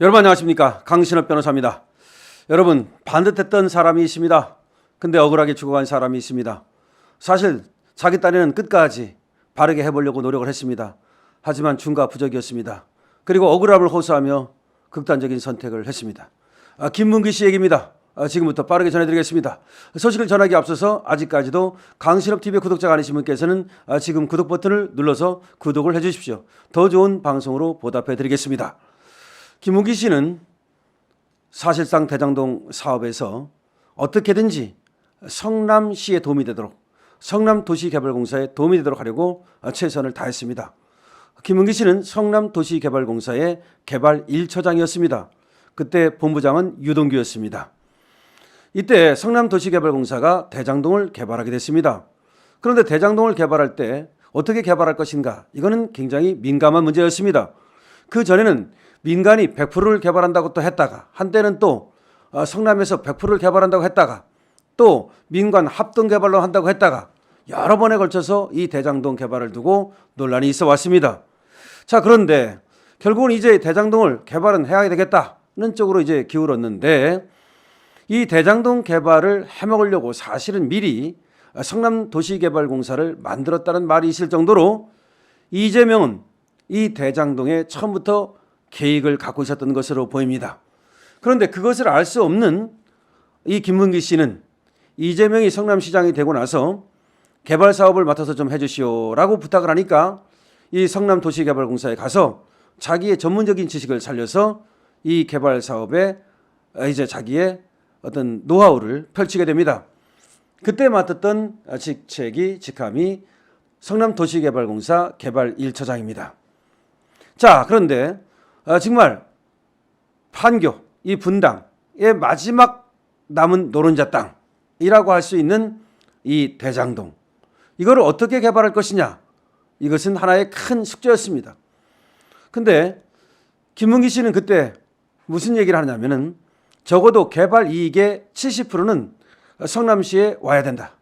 여러분 안녕하십니까? 강신업 변호사입니다. 여러분, 반듯했던 사람이 있습니다. 근데 억울하게 죽어간 사람이 있습니다. 사실 자기 딴에는 끝까지 바르게 해보려고 노력을 했습니다. 하지만 중과부적이었습니다. 그리고 억울함을 호소하며 극단적인 선택을 했습니다. 김문기 씨 얘기입니다. 지금부터 빠르게 전해드리겠습니다. 소식을 전하기 앞서서 아직까지도 강신업TV 구독자가 아니신 분께서는 지금 구독 버튼을 눌러서 구독을 해주십시오. 더 좋은 방송으로 보답해드리겠습니다. 김문기 씨는 사실상 대장동 사업에서 어떻게든지 성남시에 도움이 되도록, 성남도시개발공사에 도움이 되도록 하려고 최선을 다했습니다. 김문기 씨는 성남도시개발공사의 개발 1처장이었습니다. 그때 본부장은 유동규였습니다. 이때 성남도시개발공사가 대장동을 개발하게 됐습니다. 그런데 대장동을 개발할 때 어떻게 개발할 것인가? 이거는 굉장히 민감한 문제였습니다. 그 전에는 민간이 100%를 개발한다고 또 했다가, 한때는 또 성남에서 100%를 개발한다고 했다가, 또 민관 합동 개발로 한다고 했다가 여러 번에 걸쳐서 이 대장동 개발을 두고 논란이 있어 왔습니다. 자, 그런데 결국은 이제 대장동을 개발은 해야 되겠다는 쪽으로 이제 기울었는데, 이 대장동 개발을 해먹으려고 사실은 미리 성남도시개발공사를 만들었다는 말이 있을 정도로 이재명은 이 대장동에 처음부터 계획을 갖고 있었던 것으로 보입니다. 그런데 그것을 알 수 없는 이 김문기 씨는 이재명이 성남시장이 되고 나서 개발 사업을 맡아서 좀 해주시오라고 부탁을 하니까 이 성남도시개발공사에 가서 자기의 전문적인 지식을 살려서 이 개발 사업에 이제 자기의 어떤 노하우를 펼치게 됩니다. 그때 맡았던 직함이 성남도시개발공사 개발 1처장입니다. 자, 그런데 정말 판교, 이 분당의 마지막 남은 노른자 땅이라고 할 수 있는 이 대장동, 이거를 어떻게 개발할 것이냐, 이것은 하나의 큰 숙제였습니다. 근데 김문기 씨는 그때 무슨 얘기를 하냐면은 적어도 개발 이익의 70%는 성남시에 와야 된다.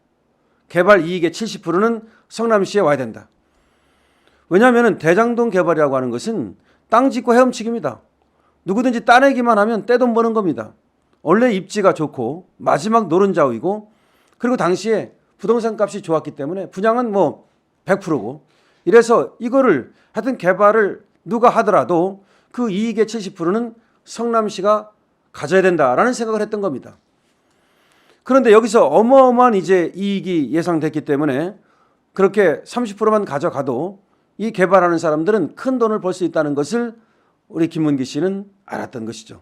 개발 이익의 70%는 성남시에 와야 된다. 왜냐하면 대장동 개발이라고 하는 것은 땅 짓고 헤엄치기입니다. 누구든지 따내기만 하면 떼돈 버는 겁니다. 원래 입지가 좋고 마지막 노른자위고, 그리고 당시에 부동산 값이 좋았기 때문에 분양은 뭐 100%고, 이래서 이거를 하여튼 개발을 누가 하더라도 그 이익의 70%는 성남시가 가져야 된다라는 생각을 했던 겁니다. 그런데 여기서 어마어마한 이제 이익이 예상됐기 때문에 그렇게 30%만 가져가도 이 개발하는 사람들은 큰 돈을 벌 수 있다는 것을 우리 김문기 씨는 알았던 것이죠.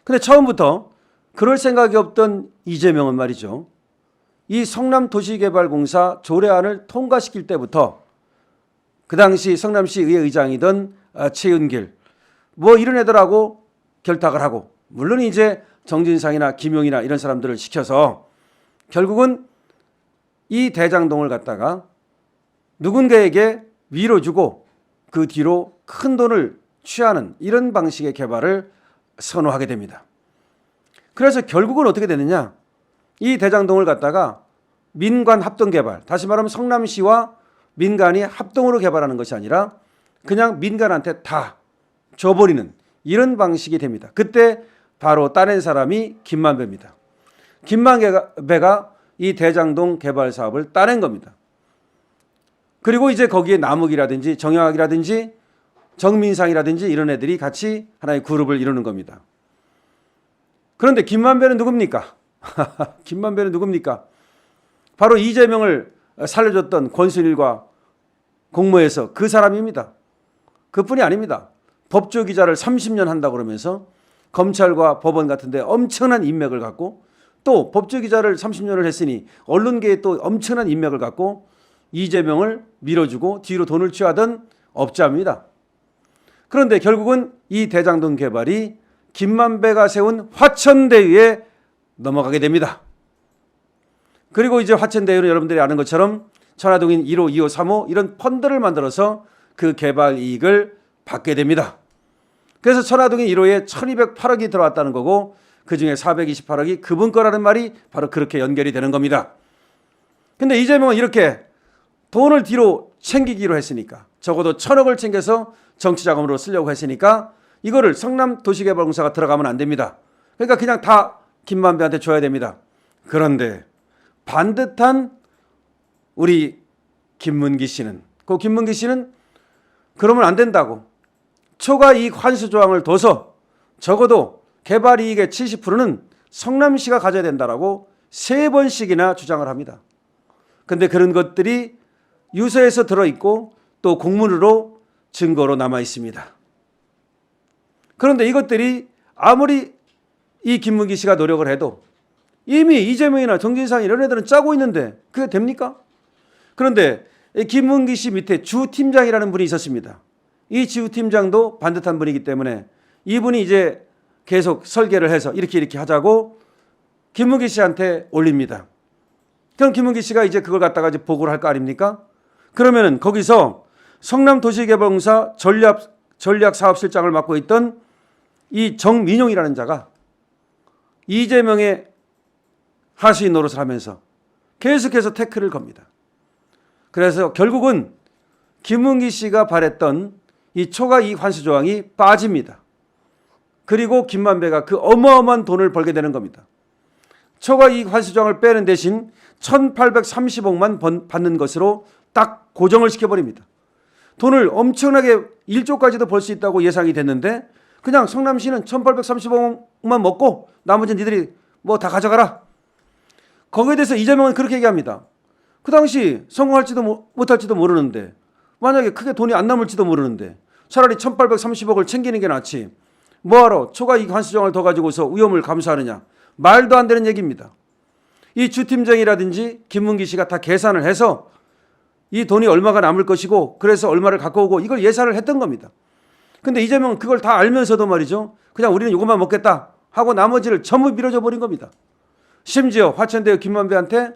근데 처음부터 그럴 생각이 없던 이재명은 말이죠, 이 성남도시개발공사 조례안을 통과시킬 때부터 그 당시 성남시의회 의장이던 최은길 뭐 이런 애들하고 결탁을 하고, 물론 이제 정진상이나 김용이나 이런 사람들을 시켜서 결국은 이 대장동을 갖다가 누군가에게 위로 주고 그 뒤로 큰 돈을 취하는 이런 방식의 개발을 선호하게 됩니다. 그래서 결국은 어떻게 되느냐, 이 대장동을 갖다가 민관 합동 개발, 다시 말하면 성남시와 민간이 합동으로 개발하는 것이 아니라 그냥 민간한테 다 줘버리는 이런 방식이 됩니다. 그때 바로 따낸 사람이 김만배입니다. 김만배가 이 대장동 개발 사업을 따낸 겁니다. 그리고 이제 거기에 남욱이라든지 정영학이라든지 정민상이라든지 이런 애들이 같이 하나의 그룹을 이루는 겁니다. 그런데 김만배는 누굽니까? 김만배는 누굽니까? 바로 이재명을 살려줬던 권순일과 공모해서 그 사람입니다. 그뿐이 아닙니다. 법조기자를 30년 한다고 그러면서 검찰과 법원 같은 데 엄청난 인맥을 갖고, 또 법조기자를 30년을 했으니 언론계에 또 엄청난 인맥을 갖고 이재명을 밀어주고 뒤로 돈을 취하던 업자입니다. 그런데 결국은 이 대장동 개발이 김만배가 세운 화천대유에 넘어가게 됩니다. 그리고 이제 화천대유는 여러분들이 아는 것처럼 천화동인 1호, 2호, 3호 이런 펀드를 만들어서 그 개발 이익을 받게 됩니다. 그래서 천화동인 1호에 1208억이 들어왔다는 거고, 그중에 428억이 그분 거라는 말이 바로 그렇게 연결이 되는 겁니다. 근데 이재명은 이렇게 돈을 뒤로 챙기기로 했으니까, 적어도 1000억을 챙겨서 정치자금으로 쓰려고 했으니까 이거를 성남도시개발공사가 들어가면 안 됩니다. 그러니까 그냥 다 김만배한테 줘야 됩니다. 그런데 반듯한 우리 김문기 씨는, 그 김문기 씨는 그러면 안 된다고 초과이익 환수 조항을 둬서 적어도 개발이익의 70%는 성남시가 가져야 된다라고 3번씩이나 주장을 합니다. 그런데 그런 것들이 유서에서 들어있고 또 공문으로 증거로 남아 있습니다. 그런데 이것들이 아무리 이 김문기 씨가 노력을 해도 이미 이재명이나 정진상 이런 애들은 짜고 있는데 그게 됩니까? 그런데 김문기 씨 밑에 주팀장이라는 분이 있었습니다. 이 주팀장도 반듯한 분이기 때문에 이분이 이제 계속 설계를 해서 이렇게 하자고 김문기 씨한테 올립니다. 그럼 김문기 씨가 이제 그걸 갖다가 이제 보고를 할 거 아닙니까? 그러면은 거기서 성남도시개발공사 전략사업실장을 맡고 있던 이 정민용이라는 자가 이재명의 하수인 노릇을 하면서 계속해서 태클을 겁니다. 그래서 결국은 김문기 씨가 바랬던 이 초과이익 환수 조항이 빠집니다. 그리고 김만배가 그 어마어마한 돈을 벌게 되는 겁니다. 초과이익 환수 조항을 빼는 대신 1,830억만 받는 것으로 딱 고정을 시켜버립니다. 돈을 엄청나게 1조까지도 벌 수 있다고 예상이 됐는데 그냥 성남시는 1,830억만 먹고 나머지는 니들이 뭐 다 가져가라. 거기에 대해서 이재명은 그렇게 얘기합니다. 그 당시 성공할지도 못할지도 모르는데 만약에 크게 돈이 안 남을지도 모르는데 차라리 1,830억을 챙기는 게 낫지. 뭐하러 초과이익 환수 조항을 더 가지고서 위험을 감수하느냐. 말도 안 되는 얘기입니다. 이 주팀장이라든지 김문기 씨가 다 계산을 해서 이 돈이 얼마가 남을 것이고 그래서 얼마를 갖고 오고 이걸 예산을 했던 겁니다. 근데 이재명은 그걸 다 알면서도 말이죠. 그냥 우리는 이것만 먹겠다 하고 나머지를 전부 밀어줘 버린 겁니다. 심지어 화천대유 김만배한테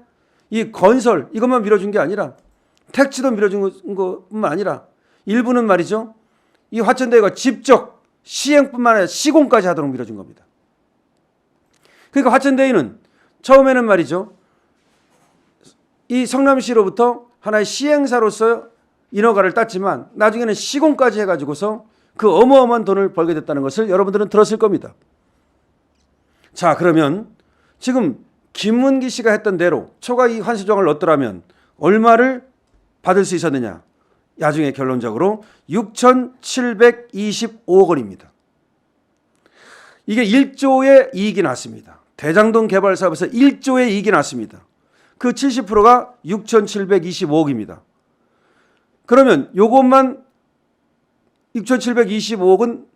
이 건설 이것만 밀어준 게 아니라 택지도 밀어준 것뿐만 아니라 일부는 말이죠. 이 화천대유가 직접 시행뿐만 아니라 시공까지 하도록 밀어준 겁니다. 그러니까 화천대유는 처음에는 말이죠. 이 성남시로부터 하나의 시행사로서 인허가를 땄지만 나중에는 시공까지 해가지고서 그 어마어마한 돈을 벌게 됐다는 것을 여러분들은 들었을 겁니다. 자, 그러면 지금 김문기 씨가 했던 대로 초과이익 환수 조항을 넣었더라면 얼마를 받을 수 있었느냐. 나중에 결론적으로 6,725억 원입니다. 이게 1조의 이익이 났습니다. 대장동 개발 사업에서 1조의 이익이 났습니다. 그 70%가 6,725억입니다. 그러면 요것만 6,725억은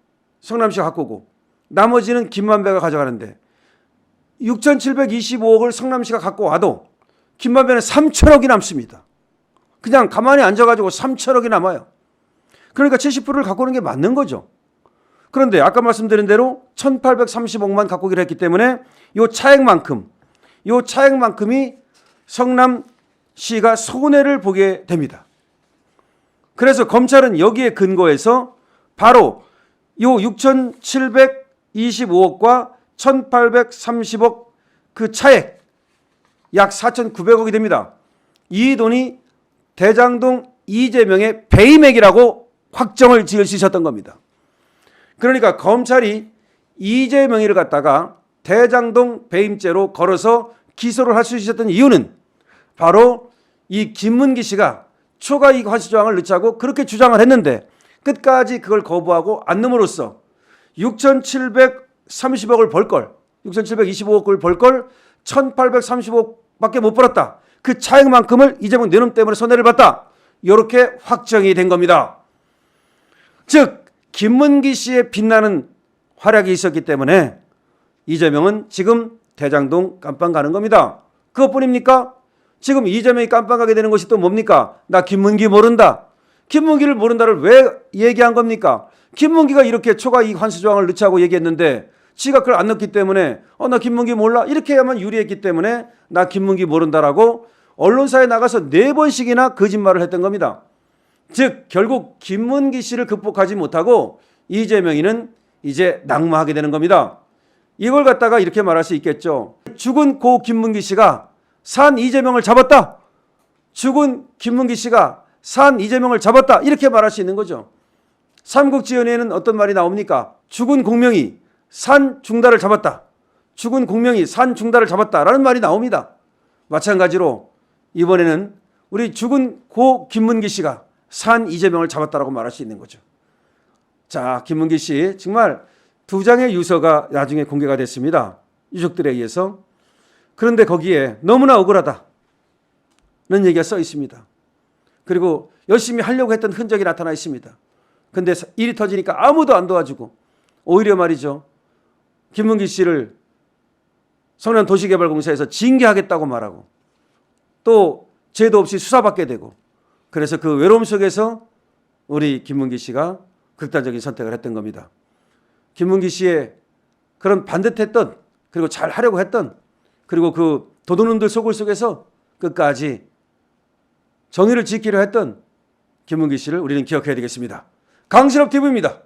성남시가 갖고 오고 나머지는 김만배가 가져가는데 6,725억을 성남시가 갖고 와도 김만배는 3천억이 남습니다. 그냥 가만히 앉아가지고 3천억이 남아요. 그러니까 70%를 갖고 오는 게 맞는 거죠. 그런데 아까 말씀드린 대로 1,830억만 갖고 오기로 했기 때문에 이 차액만큼이 성남시가 손해를 보게 됩니다. 그래서 검찰은 여기에 근거해서 바로 이 6,725억과 1,830억 그 차액 약 4,900억이 됩니다. 이 돈이 대장동 이재명의 배임액이라고 확정을 지을 수 있었던 겁니다. 그러니까 검찰이 이재명이를 갖다가 대장동 배임죄로 걸어서 기소를 할 수 있었던 이유는 바로 이 김문기 씨가 초과이익 환수 조항을 넣자고 그렇게 주장을 했는데 끝까지 그걸 거부하고 안 넣음으로써 6,730억을 벌 걸, 6,725억을 벌 걸 1,830억밖에 못 벌었다. 그 차액만큼을 이재명 내놈 때문에 손해를 봤다. 이렇게 확정이 된 겁니다. 즉 김문기 씨의 빛나는 활약이 있었기 때문에 이재명은 지금 대장동 깜빵 가는 겁니다. 그것뿐입니까? 지금 이재명이 깜빵 가게 되는 것이 또 뭡니까? 나 김문기 모른다. 김문기를 모른다를 왜 얘기한 겁니까? 김문기가 이렇게 초과이익 환수 조항을 넣자고 얘기했는데 지가 그걸 안 넣기 때문에 나 김문기 몰라 이렇게 해야만 유리했기 때문에 나 김문기 모른다라고 언론사에 나가서 4번씩이나 거짓말을 했던 겁니다. 즉 결국 김문기 씨를 극복하지 못하고 이재명이는 이제 낙마하게 되는 겁니다. 이걸 갖다가 이렇게 말할 수 있겠죠. 죽은 고 김문기 씨가 산 이재명을 잡았다. 죽은 김문기 씨가 산 이재명을 잡았다. 이렇게 말할 수 있는 거죠. 삼국지연에는 어떤 말이 나옵니까? 죽은 공명이 산 중달을 잡았다. 죽은 공명이 산 중달을 잡았다라는 말이 나옵니다. 마찬가지로 이번에는 우리 죽은 고 김문기 씨가 산 이재명을 잡았다라고 말할 수 있는 거죠. 자, 김문기 씨 정말 2장의 유서가 나중에 공개가 됐습니다. 유족들에 의해서. 그런데 거기에 너무나 억울하다는 얘기가 써 있습니다. 그리고 열심히 하려고 했던 흔적이 나타나 있습니다. 근데 일이 터지니까 아무도 안 도와주고 오히려 말이죠. 김문기 씨를 성남도시개발공사에서 징계하겠다고 말하고 또 죄도 없이 수사받게 되고 그래서 그 외로움 속에서 우리 김문기 씨가 극단적인 선택을 했던 겁니다. 김문기 씨의 그런 반듯했던 그리고 잘 하려고 했던 그리고 그 도둑놈들 속을 속에서 끝까지 정의를 지키려 했던 김문기 씨를 우리는 기억해야 되겠습니다. 강신업 TV입니다.